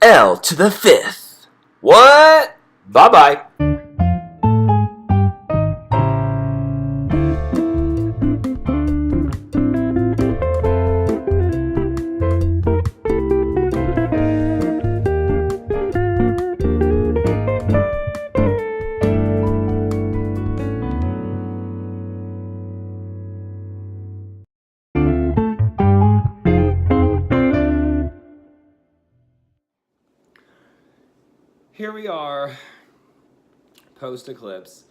L to the 5th. What? Bye-bye. Here we are, post-eclipse,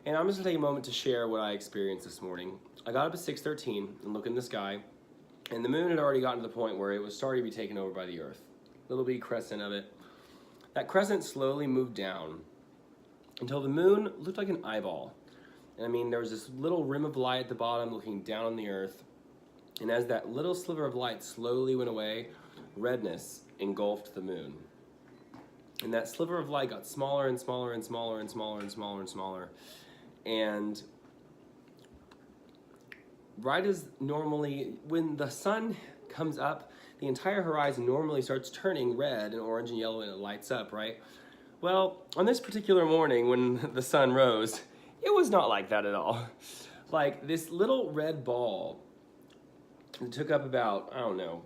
and I'm just going to take a moment to share what I experienced this morning. I got up at 6:13 and looked in the sky, and the moon had already gotten to the point where it was starting to be taken over by the Earth. Little bitty crescent of it. That crescent slowly moved down until the moon looked like an eyeball. And I mean, there was this little rim of light at the bottom looking down on the Earth, and as that little sliver of light slowly went away, redness engulfed the moon. And that sliver of light got smaller and smaller and smaller and smaller and smaller and smaller. And right as normally, when the sun comes up, the entire horizon normally starts turning red and orange and yellow and it lights up, right? Well, on this particular morning when the sun rose, it was not like that at all. Like this little red ball that took up about, I don't know,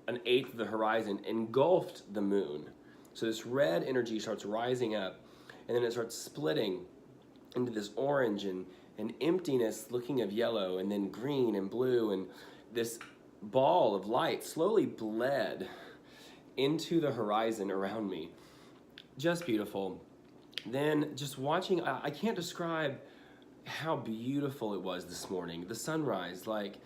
an eighth of the horizon engulfed the moon. So this red energy starts rising up, and then it starts splitting into this orange and emptiness looking of yellow, and then green and blue, and this ball of light slowly bled into the horizon around me. Just beautiful. Then just watching, I can't describe how beautiful it was this morning. The sunrise, like,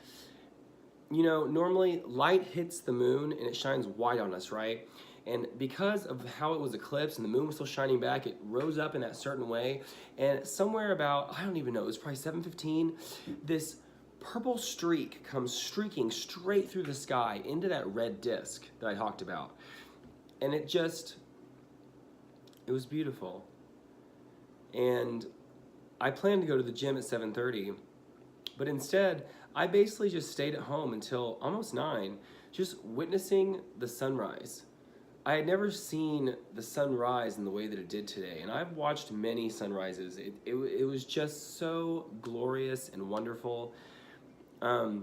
you know, normally light hits the moon and it shines white on us, right? And because of how it was eclipsed and the moon was still shining back, it rose up in that certain way. And somewhere about, I don't even know, it was probably 7:15, this purple streak comes streaking straight through the sky into that red disc that I talked about. And it was beautiful. And I planned to go to the gym at 7:30, but instead, I basically just stayed at home until almost 9, just witnessing the sunrise. I had never seen the sun rise in the way that it did today, and I've watched many sunrises. It was just so glorious and wonderful. I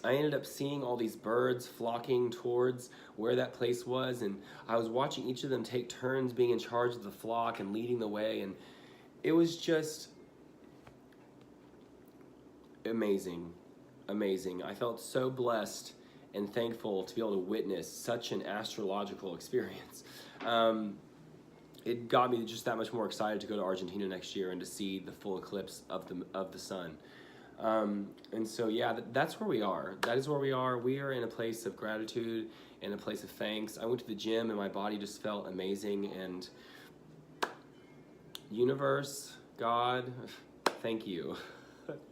ended up seeing all these birds flocking towards where that place was, and I was watching each of them take turns being in charge of the flock and leading the way, and it was just amazing. Amazing. I felt so blessed and thankful to be able to witness such an astrological experience. It got me just that much more excited to go to Argentina next year and to see the full eclipse of the sun. And so yeah, that's where we are. That is where we are. We are in a place of gratitude and a place of thanks. I went to the gym and my body just felt amazing, and universe, God, thank you.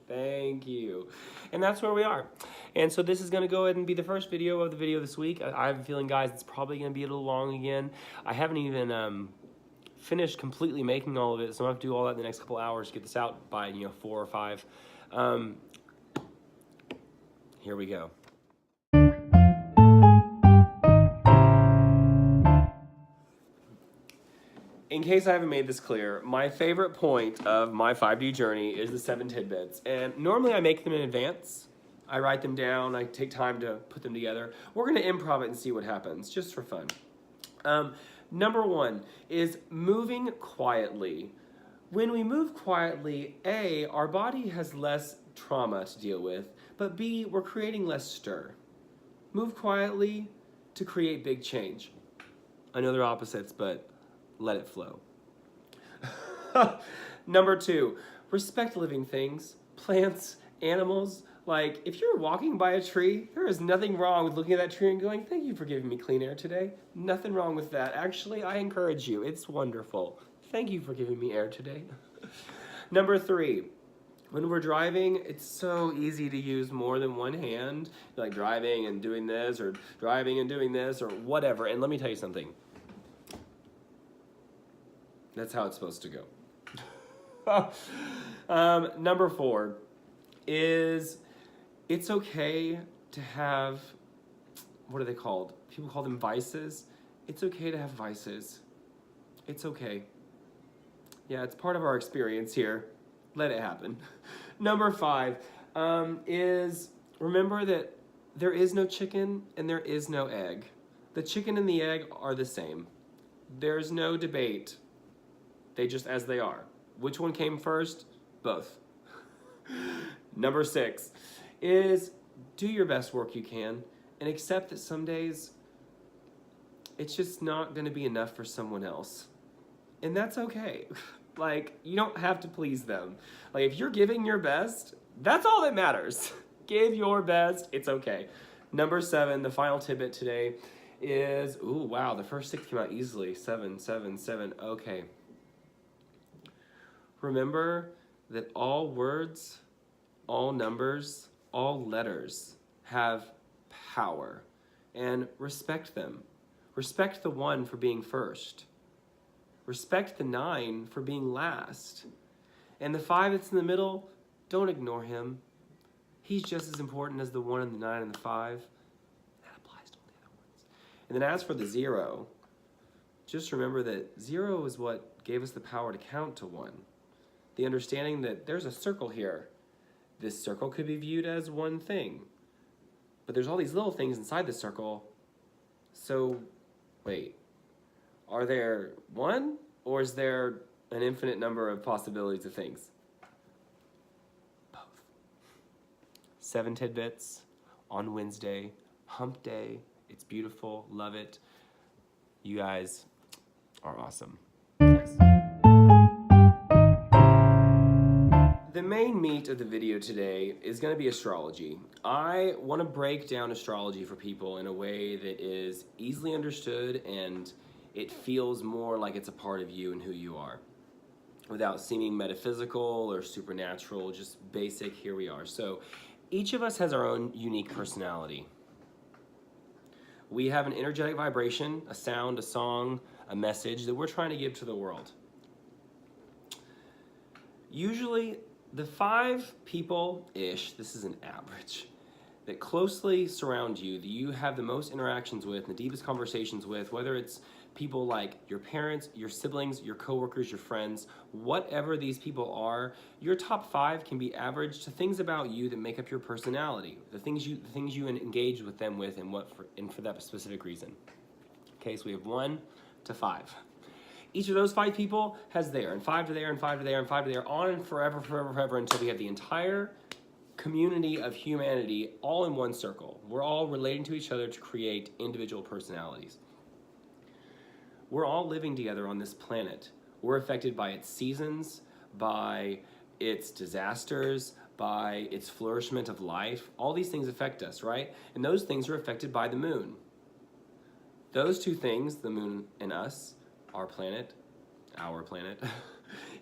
Thank you. And that's where we are. And so this is going to go ahead and be the first video of the video this week. I have a feeling, guys, it's probably going to be a little long again. I haven't even finished completely making all of it, so I'm going to have to do all that in the next couple hours to get this out by 4 or 5. Here we go. In case I haven't made this clear, my favorite point of my 5D journey is the 7 tidbits. And normally I make them in advance. I write them down, I take time to put them together. We're gonna improv it and see what happens, just for fun. Number 1 is moving quietly. When we move quietly, A, our body has less trauma to deal with, but B, we're creating less stir. Move quietly to create big change. I know they're opposites, but let it flow. Number 2, respect living things, plants, animals. Like, if you're walking by a tree, there is nothing wrong with looking at that tree and going, thank you for giving me clean air today. Nothing wrong with that. Actually, I encourage you. It's wonderful. Thank you for giving me air today. Number 3, when we're driving, it's so easy to use more than one hand, like driving and doing this, or driving and doing this, or whatever. And let me tell you something. That's how it's supposed to go. Number 4 is it's okay to have what are they called? People call them vices. It's okay to have vices. It's okay. Yeah, it's part of our experience here. Let it happen. Number 5 is remember that there is no chicken and there is no egg. The chicken and the egg are the same. There's no debate. They just as they are. Which one came first? Both. Number 6 is do your best work you can and accept that some days it's just not going to be enough for someone else. And that's okay. Like, you don't have to please them. Like, if you're giving your best, that's all that matters. Give your best. It's okay. Number 7, the final tidbit today is, ooh, wow, the first 6 came out easily. 7, 7, 7. Okay. Remember that all words, all numbers, all letters have power, and respect them. Respect the 1 for being first. Respect the 9 for being last. And the 5 that's in the middle, don't ignore him. He's just as important as the 1 and the 9 and the 5. That applies to all the other ones. And then as for the 0, just remember that 0 is what gave us the power to count to 1. The understanding that there's a circle here. This circle could be viewed as one thing. But there's all these little things inside the circle. So, wait. Are there 1 or is there an infinite number of possibilities of things? Both. 7 tidbits on Wednesday, hump day. It's beautiful, love it. You guys are awesome. Yes. The main meat of the video today is going to be astrology. I want to break down astrology for people in a way that is easily understood and it feels more like it's a part of you and who you are, without seeming metaphysical or supernatural, just basic, here we are. So each of us has our own unique personality. We have an energetic vibration, a sound, a song, a message that we're trying to give to the world. Usually the 5 people-ish, this is an average, that closely surround you, that you have the most interactions with, the deepest conversations with, whether it's people like your parents, your siblings, your coworkers, your friends, whatever these people are, your top 5 can be average to things about you that make up your personality, the things you engage with them with, and for that specific reason. Okay, so we have 1 to 5. Each of those 5 people has there, and 5 to there, and 5 to there, and 5 to there, on and forever, forever, forever, until we have the entire community of humanity all in one circle. We're all relating to each other to create individual personalities. We're all living together on this planet. We're affected by its seasons, by its disasters, by its flourishment of life. All these things affect us, right? And those things are affected by the moon. Those 2 things, the moon and us, our planet,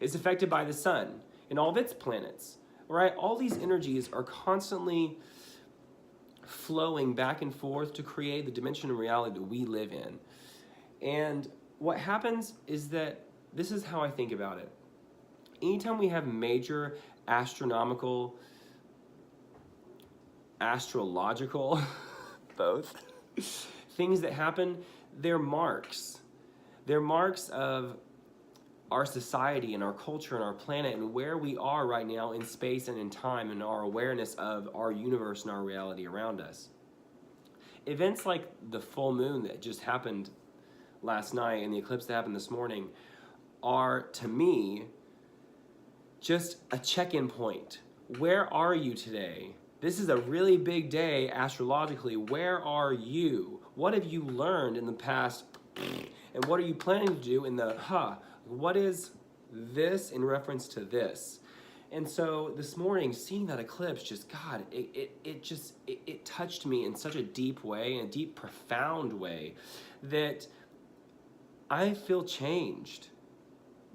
is affected by the sun and all of its planets, right? All these energies are constantly flowing back and forth to create the dimension of reality that we live in. And what happens is that this is how I think about it. Anytime we have major astrological, both, things that happen, they're marks. They're marks of our society and our culture and our planet and where we are right now in space and in time and our awareness of our universe and our reality around us. Events like the full moon that just happened last night and the eclipse that happened this morning are, to me, just a check-in point. Where are you today? This is a really big day astrologically. Where are you? What have you learned in the past? And what are you planning to do in the, what is this in reference to this? And so this morning, seeing that eclipse, just, God, it touched me in such a deep way, in a deep, profound way, that I feel changed.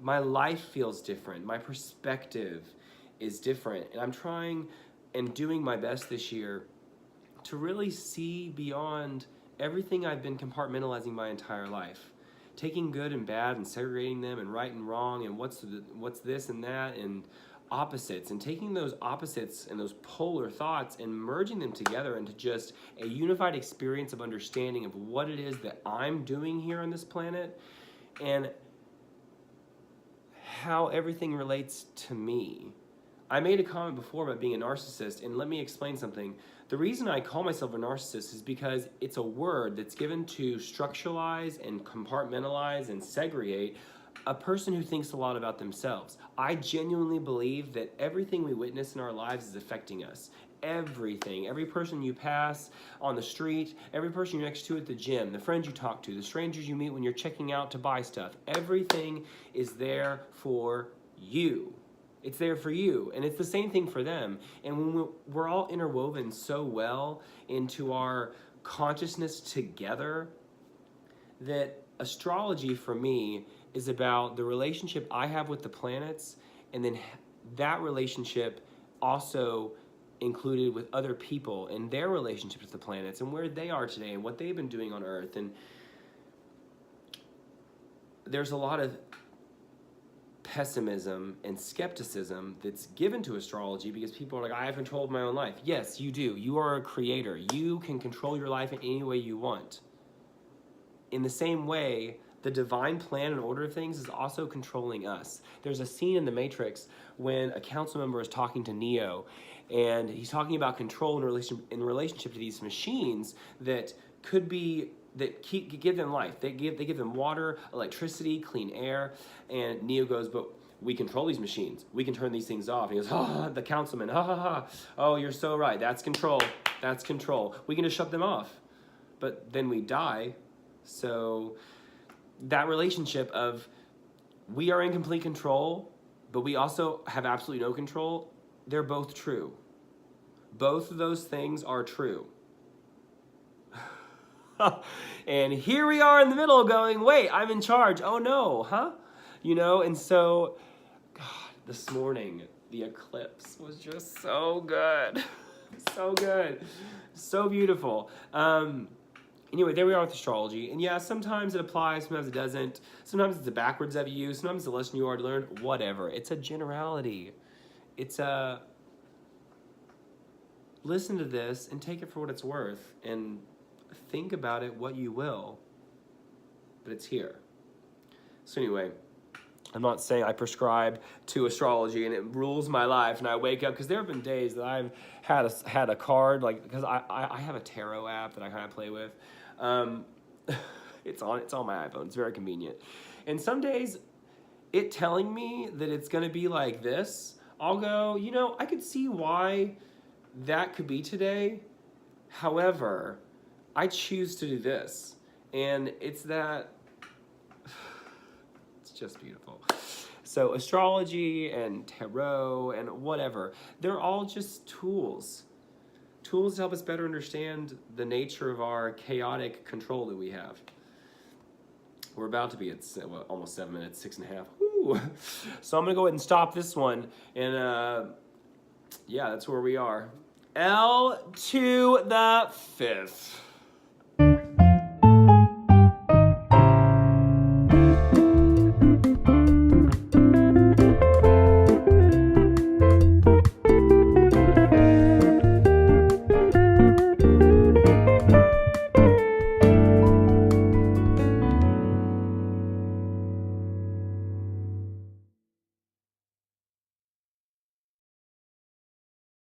My life feels different. My perspective is different. And I'm trying and doing my best this year to really see beyond everything I've been compartmentalizing my entire life. Taking good and bad and segregating them and right and wrong and what's this and that and opposites and taking those opposites and those polar thoughts and merging them together into just a unified experience of understanding of what it is that I'm doing here on this planet and how everything relates to me. I made a comment before about being a narcissist, and let me explain something. The reason I call myself a narcissist is because it's a word that's given to structuralize and compartmentalize and segregate a person who thinks a lot about themselves. I genuinely believe that everything we witness in our lives is affecting us. Everything. Every person you pass on the street, every person you're next to at the gym, the friends you talk to, the strangers you meet when you're checking out to buy stuff. Everything is there for you. It's there for you, and it's the same thing for them. And when we're all interwoven so well into our consciousness together, that astrology for me is about the relationship I have with the planets, and then that relationship also included with other people and their relationships with the planets and where they are today and what they've been doing on Earth. And there's a lot of pessimism and skepticism that's given to astrology because people are like, I have control of my own life. Yes, you do. You are a creator. You can control your life in any way you want. In the same way, the divine plan and order of things is also controlling us. There's a scene in The Matrix when a council member is talking to Neo, and he's talking about control in relationship to these machines that could be give them life. They give them water, electricity, clean air, and Neo goes, but we control these machines. We can turn these things off. And he goes, the councilman, oh, you're so right. That's control. That's control. We can just shut them off. But then we die. So that relationship of we are in complete control, but we also have absolutely no control, they're both true. Both of those things are true. And here we are in the middle going, wait, I'm in charge. Oh no, huh? And so, God, this morning, the eclipse was just so good. So good. So beautiful. Anyway, there we are with astrology. And yeah, sometimes it applies, sometimes it doesn't. Sometimes it's a backwards of you, sometimes it's a lesson you already learned, whatever. It's a generality. It's a, listen to this and take it for what it's worth and think about it what you will. But it's here. So anyway, I'm not saying I prescribe to astrology and it rules my life and I wake up, because there have been days that I've had a card, because I have a tarot app that I kind of play with. It's on my iPhone. It's very convenient. And some days, it telling me that it's going to be like this, I'll go, I could see why that could be today. However, I choose to do this. And it's just beautiful. So astrology and tarot and whatever, they're all just tools. Tools to help us better understand the nature of our chaotic control that we have. We're about to be at almost 7 minutes, 6.5. Woo. So I'm going to go ahead and stop this one. And yeah, that's where we are. L to the 5th.